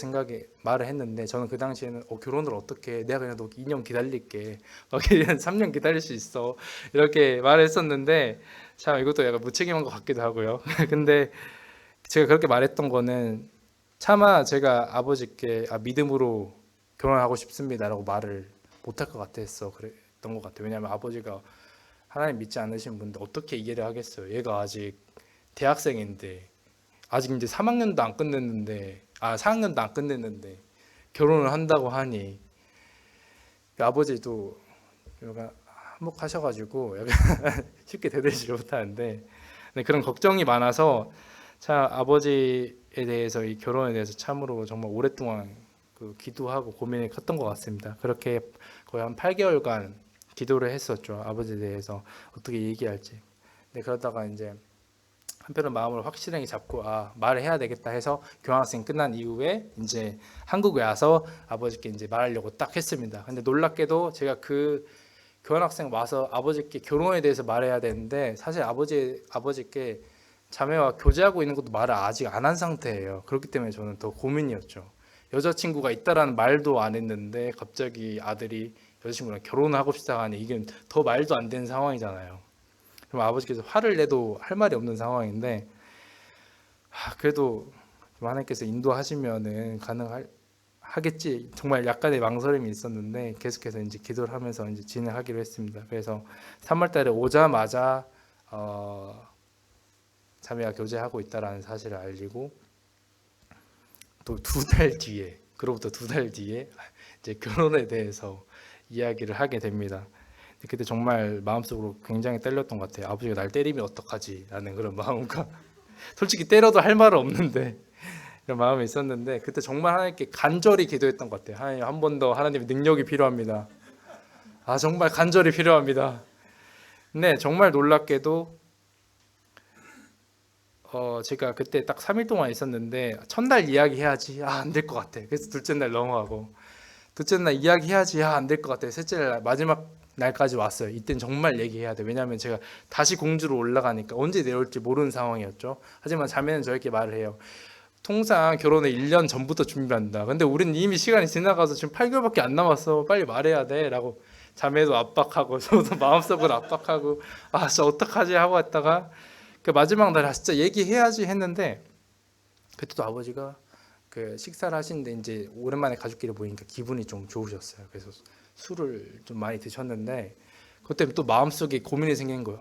말을 했는데, 저는 그 당시에는 결혼을 어떻게 해? 내가 그냥 너 2년 기다릴게. 3년 기다릴 수 있어. 이렇게 말했었는데, 참 이것도 약간 무책임한 것 같기도 하고요. 근데 제가 그렇게 말했던 거는 차마 제가 아버지께 믿음으로 결혼하고 싶습니다라고 말을 못할 것 같았어. 그랬던 것 같아요. 왜냐하면 아버지가 하나님 믿지 않으신 분인데 어떻게 이해를 하겠어요. 얘가 아직 대학생인데, 아직 이제 3학년도 안 끝냈는데, 4학년도 안 끝냈는데 결혼을 한다고 하니, 아버지도 약간 한몫하셔가지고 약간 쉽게 대들지 못하는데, 그런 걱정이 많아서 참 아버지에 대해서, 이 결혼에 대해서 참으로 정말 오랫동안 기도하고 고민이 컸던 것 같습니다. 그렇게 거의 한 8개월간 기도를 했었죠. 아버지에 대해서 어떻게 얘기할지. 근데 그러다가 이제 한편으로 마음을 확실하게 잡고 말을 해야 되겠다 해서 교환학생 끝난 이후에 이제 한국에 와서 아버지께 이제 말하려고 딱 했습니다. 근데 놀랍게도 제가 그 교환학생 와서 아버지께 결혼에 대해서 말해야 되는데, 사실 아버지께 자매와 교제하고 있는 것도 말을 아직 안 한 상태예요. 그렇기 때문에 저는 더 고민이었죠. 여자친구가 있다라는 말도 안 했는데 갑자기 아들이 여자친구랑 결혼을 하고 싶다 하니, 이게 더 말도 안 되는 상황이잖아요. 그럼 아버지께서 화를 내도 할 말이 없는 상황인데, 그래도 하나님께서 인도하시면은 가능하겠지, 정말 약간의 망설임이 있었는데 계속해서 이제 기도를 하면서 이제 진행하기로 했습니다. 그래서 3월달에 오자마자 자매와 교제하고 있다라는 사실을 알리고, 또 그로부터 2달 뒤에 이제 결혼에 대해서 이야기를 하게 됩니다. 그때 정말 마음속으로 굉장히 떨렸던 것 같아요. 아버지가 날 때리면 어떡하지 라는 그런 마음과, 솔직히 때려도 할 말은 없는데 이런 마음이 있었는데, 그때 정말 하나님께 간절히 기도했던 것 같아요. 하나님, 한 번 더 하나님의 능력이 필요합니다. 정말 간절히 필요합니다. 네, 정말 놀랍게도 제가 그때 딱 3일 동안 있었는데, 첫날 이야기해야지, 안 될 것 같아. 그래서 둘째 날 넘어가고, 둘째 날 이야기해야지, 안 될 것 같아. 셋째 날 마지막 날까지 왔어요. 이땐 정말 얘기해야 돼. 왜냐하면 제가 다시 공주로 올라가니까 언제 내려올지 모르는 상황이었죠. 하지만 자매는 저에게 말을 해요. 통상 결혼을 1년 전부터 준비한다. 근데 우리는 이미 시간이 지나가서 지금 8개월밖에 안 남았어. 빨리 말해야 돼. 라고 자매도 압박하고 저도 마음속으로 압박하고, 진짜 어떡하지 하고 했다가 그 마지막 날 진짜 얘기해야지 했는데, 그때도 아버지가 그 식사를 하시는데 이제 오랜만에 가족끼리 모이니까 기분이 좀 좋으셨어요. 그래서 술을 좀 많이 드셨는데, 그때 또 마음속에 고민이 생긴 거예요.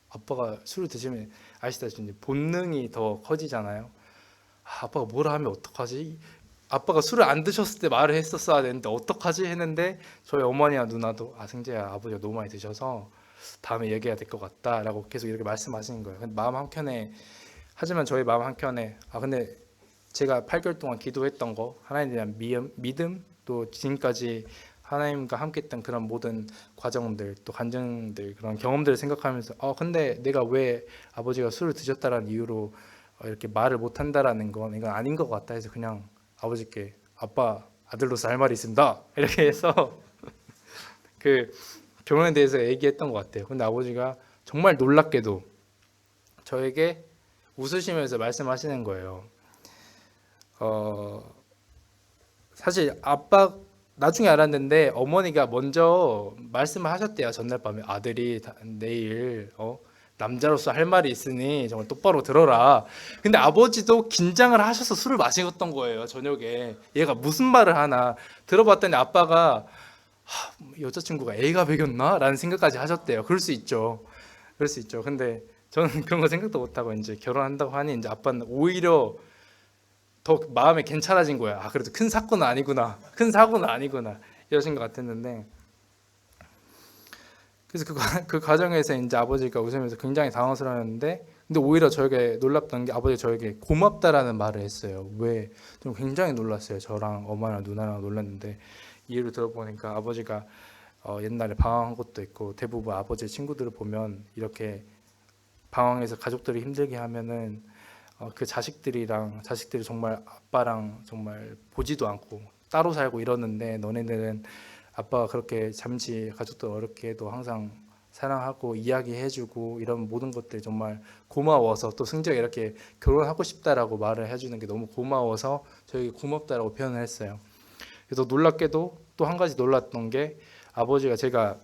아빠가 술을 드시면 아시다시피 본능이 더 커지잖아요. 아빠가 뭐라 하면 어떡하지? 아빠가 술을 안 드셨을 때 말을 했었어야 되는데 어떡하지 했는데, 저희 어머니와 누나도 승재야, 아버지가 너무 많이 드셔서 다음에 얘기해야 될 것 같다라고 계속 이렇게 말씀하시는 거예요. 근데 마음 한켠에, 하지만 저희 마음 한켠에 근데 제가 8개월 동안 기도했던 거, 하나님에 대한 믿음, 또 지금까지 하나님과 함께했던 그런 모든 과정들, 또 간증들, 그런 경험들을 생각하면서 근데 내가 왜 아버지가 술을 드셨다라는 이유로 이렇게 말을 못한다라는 건 이건 아닌 것 같다 해서 그냥 아버지께 아빠 아들로서 할 말이 있습니다 이렇게 해서 그 결혼에 대해서 얘기했던 것 같아요. 근데 아버지가 정말 놀랍게도 저에게 웃으시면서 말씀하시는 거예요. 사실 아빠 나중에 알았는데 어머니가 먼저 말씀을 하셨대요. 전날 밤에 아들이 내일 남자로서 할 말이 있으니 정말 똑바로 들어라. 근데 아버지도 긴장을 하셔서 술을 마셨던 거예요. 저녁에 얘가 무슨 말을 하나 들어봤더니 아빠가 여자친구가 애가 배겼나? 라는 생각까지 하셨대요. 그럴 수 있죠. 그럴 수 있죠. 근데 저는 그런 거 생각도 못하고 이제 결혼한다고 하니 이제 아빠는 오히려 더 마음이 괜찮아진 거야. 그래도 큰 사건은 아니구나. 큰 사고는 아니구나. 이러신 것 같았는데 그래서 그 과정에서 이제 아버지가 웃으면서 굉장히 당황스러웠는데 근데 오히려 저에게 놀랍던 게 아버지가 저에게 고맙다라는 말을 했어요. 왜? 좀 굉장히 놀랐어요. 저랑 엄마랑 누나랑 놀랐는데 이유를 들어보니까 아버지가 옛날에 방황한 것도 있고 대부분 아버지의 친구들을 보면 이렇게 방황해서 가족들이 힘들게 하면은 그 자식들이 정말 아빠랑 정말 보지도 않고 따로 살고 이러는데 너네들은 아빠가 그렇게 잠시 가족들 어렵게 해도 항상 사랑하고 이야기해주고 이런 모든 것들 정말 고마워서 또 승재가 이렇게 결혼하고 싶다라고 말을 해주는 게 너무 고마워서 저에게 고맙다라고 표현을 했어요. 그래서 놀랍게도 또 한 가지 놀랐던 게 제가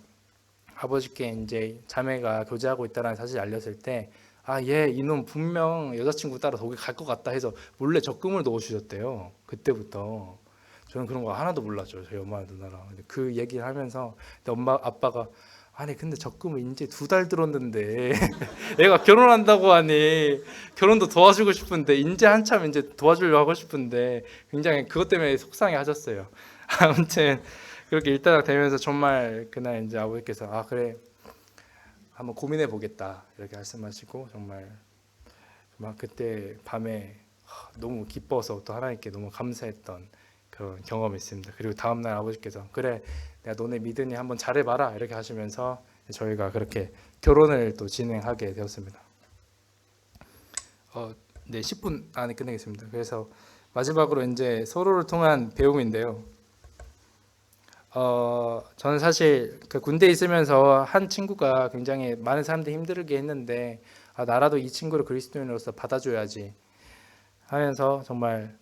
아버지께 이제 자매가 교제하고 있다는 사실을 알렸을 때 얘 이놈 분명 여자친구 따라 독일 갈 것 같다 해서 몰래 적금을 넣어주셨대요. 그때부터 저는 그런 거 하나도 몰랐죠. 저희 엄마 누나랑. 근데 그 얘기를 하면서 아빠가 아니 근데 적금을 이제 2달 들었는데 애가 결혼한다고 하니 결혼도 도와주고 싶은데 이제 한참 이제 도와주려고 하고 싶은데 굉장히 그것 때문에 속상해 하셨어요. 아무튼 그렇게 일단락 되면서 정말 그날 이제 아버지께서 그래 한번 고민해 보겠다 이렇게 말씀하시고 정말 그때 밤에 너무 기뻐서 또 하나님께 너무 감사했던 그런 경험이 있습니다. 그리고 다음날 아버지께서 그래 내가 너네 믿으니 한번 잘해봐라 이렇게 하시면서 저희가 그렇게 결혼을 또 진행하게 되었습니다. 네, 10분 안에 끝내겠습니다. 그래서 마지막으로 이제 서로를 통한 배움인데요. 저는 사실 그 군대에 있으면서 한 친구가 굉장히 많은 사람들이 힘들게 했는데 나라도 이 친구를 그리스도인으로서 받아줘야지 하면서 정말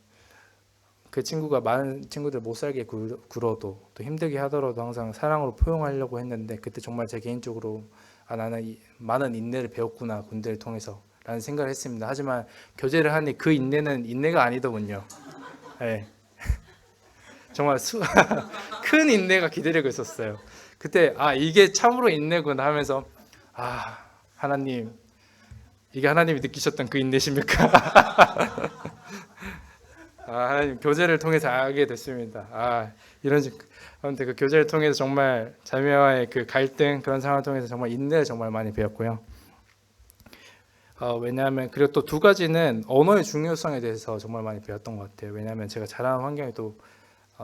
그 친구가 많은 친구들 못 살게 굴어도 또 힘들게 하더라도 항상 사랑으로 포용하려고 했는데 그때 정말 제 개인적으로 나는 많은 인내를 배웠구나 군대를 통해서 라는 생각을 했습니다. 하지만 교제를 하니 그 인내는 인내가 아니더군요. 네. 정말 큰 인내가 기다리고 있었어요. 그때 이게 참으로 인내구나 하면서 하나님 이게 하나님이 느끼셨던 그 인내십니까? 하나님 교제를 통해서 알게 됐습니다. 아무튼 그 교제를 통해서 정말 자매와의 그 갈등 그런 상황을 통해서 정말 인내를 정말 많이 배웠고요. 왜냐하면 그리고 또 2가지는 언어의 중요성에 대해서 정말 많이 배웠던 것 같아요. 왜냐하면 제가 자라는 환경이 또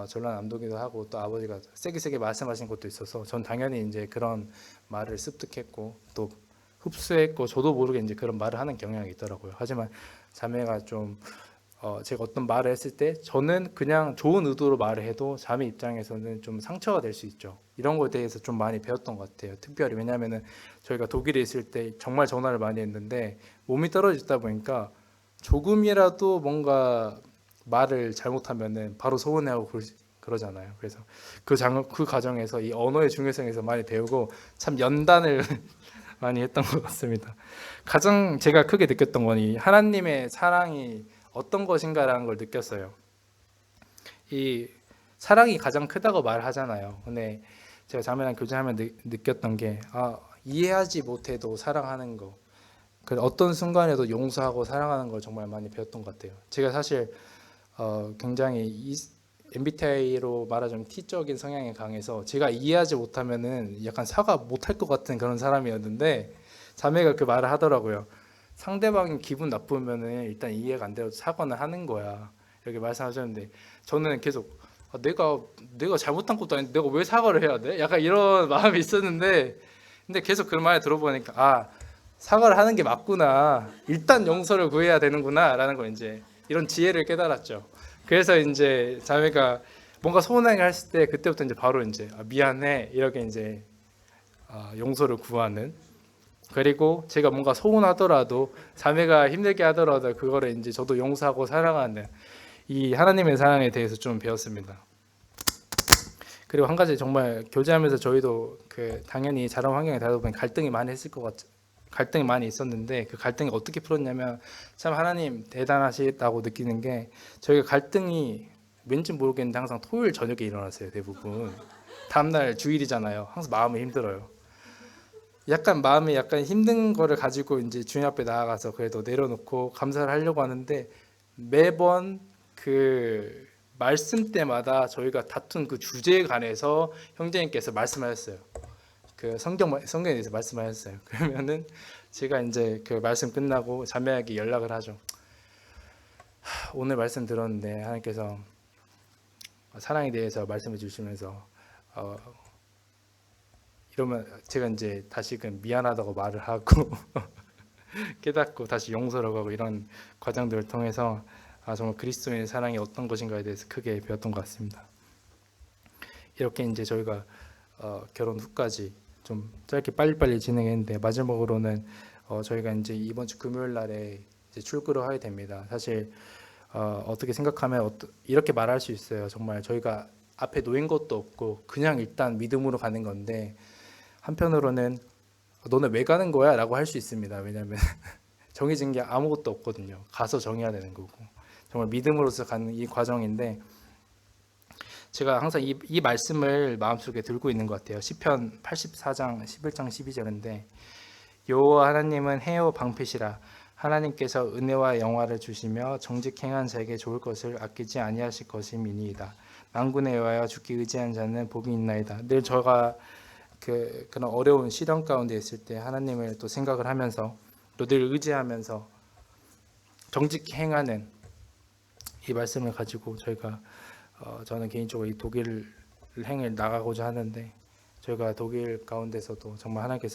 전라남도기도 하고 또 아버지가 세게 말씀하신 것도 있어서 전 당연히 이제 그런 말을 습득했고 또 흡수했고 저도 모르게 이제 그런 말을 하는 경향이 있더라고요. 하지만 자매가 좀 제가 어떤 말을 했을 때 저는 그냥 좋은 의도로 말을 해도 자매 입장에서는 좀 상처가 될 수 있죠. 이런 거에 대해서 좀 많이 배웠던 것 같아요. 특별히 왜냐하면은 저희가 독일에 있을 때 정말 전화를 많이 했는데 몸이 떨어지다 보니까 조금이라도 뭔가 말을 잘못하면은 바로 서운해하고 그러잖아요. 그래서 그 과정에서 이 언어의 중요성에서 많이 배우고 참 연단을 많이 했던 것 같습니다. 가장 제가 크게 느꼈던 건 이 하나님의 사랑이 어떤 것인가라는 걸 느꼈어요. 이 사랑이 가장 크다고 말하잖아요. 근데 제가 자매랑 교제하면 느꼈던 게 이해하지 못해도 사랑하는 거, 그 어떤 순간에도 용서하고 사랑하는 걸 정말 많이 배웠던 것 같아요. 제가 사실 굉장히 MBTI로 말하자면 T적인 성향이 강해서 제가 이해하지 못하면은 약간 사과 못할 것 같은 그런 사람이었는데 자매가 그 말을 하더라고요. 상대방이 기분 나쁘면은 일단 이해가 안 돼도 사과는 하는 거야. 이렇게 말씀하셨는데 저는 계속 내가 잘못한 것도 아닌데 내가 왜 사과를 해야 돼? 약간 이런 마음이 있었는데 근데 계속 그 말을 들어보니까 사과를 하는 게 맞구나. 일단 용서를 구해야 되는구나라는 걸 이제 이런 지혜를 깨달았죠. 그래서 이제 자매가 뭔가 서운하게 했을 때 그때부터 이제 바로 이제 미안해 이렇게 이제 용서를 구하는. 그리고 제가 뭔가 서운하더라도 자매가 힘들게 하더라도 그거를 이제 저도 용서하고 사랑하는 이 하나님의 사랑에 대해서 좀 배웠습니다. 그리고 한 가지 정말 교제하면서 저희도 당연히 자란 환경에 다니다 보면 갈등이 많이 했을 것 같죠. 갈등이 많이 있었는데 그 갈등이 어떻게 풀었냐면 참 하나님 대단하시다고 느끼는 게 저희가 갈등이 왠지 모르겠는데 항상 토요일 저녁에 일어났어요. 대부분 다음날 주일이잖아요. 항상 마음이 힘들어요. 약간 마음이 약간 힘든 거를 가지고 이제 주님 앞에 나아가서 그래도 내려놓고 감사를 하려고 하는데 매번 그 말씀 때마다 저희가 다툰 그 주제에 관해서 형제님께서 말씀하셨어요. 그 성경에 대해서 말씀하셨어요. 그러면은 제가 이제 그 말씀 끝나고 자매에게 연락을 하죠. 오늘 말씀 들었는데 하나님께서 사랑에 대해서 말씀해 주시면서 이러면 제가 이제 다시금 미안하다고 말을 하고 깨닫고 다시 용서를 하고 이런 과정들을 통해서 정말 그리스도인의 사랑이 어떤 것인가에 대해서 크게 배웠던 것 같습니다. 이렇게 이제 저희가 결혼 후까지 좀 짧게 빨리빨리 진행했는데 마지막으로는 저희가 이제 이번 주 금요일 날에 이제 출근을 하게 됩니다. 사실 어떻게 생각하면 이렇게 말할 수 있어요. 정말 저희가 앞에 놓인 것도 없고 그냥 일단 믿음으로 가는 건데 한편으로는 너네 왜 가는 거야? 라고 할 수 있습니다. 왜냐하면 정해진 게 아무것도 없거든요. 가서 정해야 되는 거고 정말 믿음으로서 가는 이 과정인데 제가 항상 이 말씀을 마음속에 들고 있는 것 같아요. 시편 84장 11장 12절인데 여호와 하나님은 해요 방패시라 하나님께서 은혜와 영화를 주시며 정직 행한 자에게 좋을 것을 아끼지 아니하실 것임이니이다. 만군의 여호와여 주께 의지한 자는 복이 있나이다. 늘 저가 그런 어려운 시련 가운데 있을 때 하나님을 또 생각을 하면서 또 늘 의지하면서 정직히 행하는 이 말씀을 가지고 저희가 저는 개인적으로 이 독일 행을 나가고자 하는데 저희가 독일 가운데서도 정말 하나님께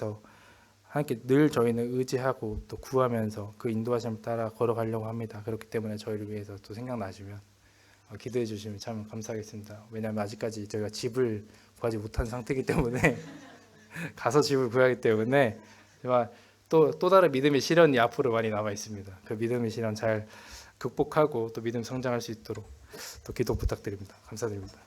늘 저희는 의지하고 또 구하면서 그 인도하심을 따라 걸어가려고 합니다. 그렇기 때문에 저희를 위해서 또 생각나시면 기도해 주시면 참 감사하겠습니다. 왜냐하면 아직까지 저희가 집을 구하지 못한 상태이기 때문에 가서 집을 구해야 하기 때문에 또 다른 믿음의 시련이 앞으로 많이 남아 있습니다. 그 믿음의 시련 잘 극복하고 또 믿음 성장할 수 있도록 또 기도 부탁드립니다. 감사드립니다.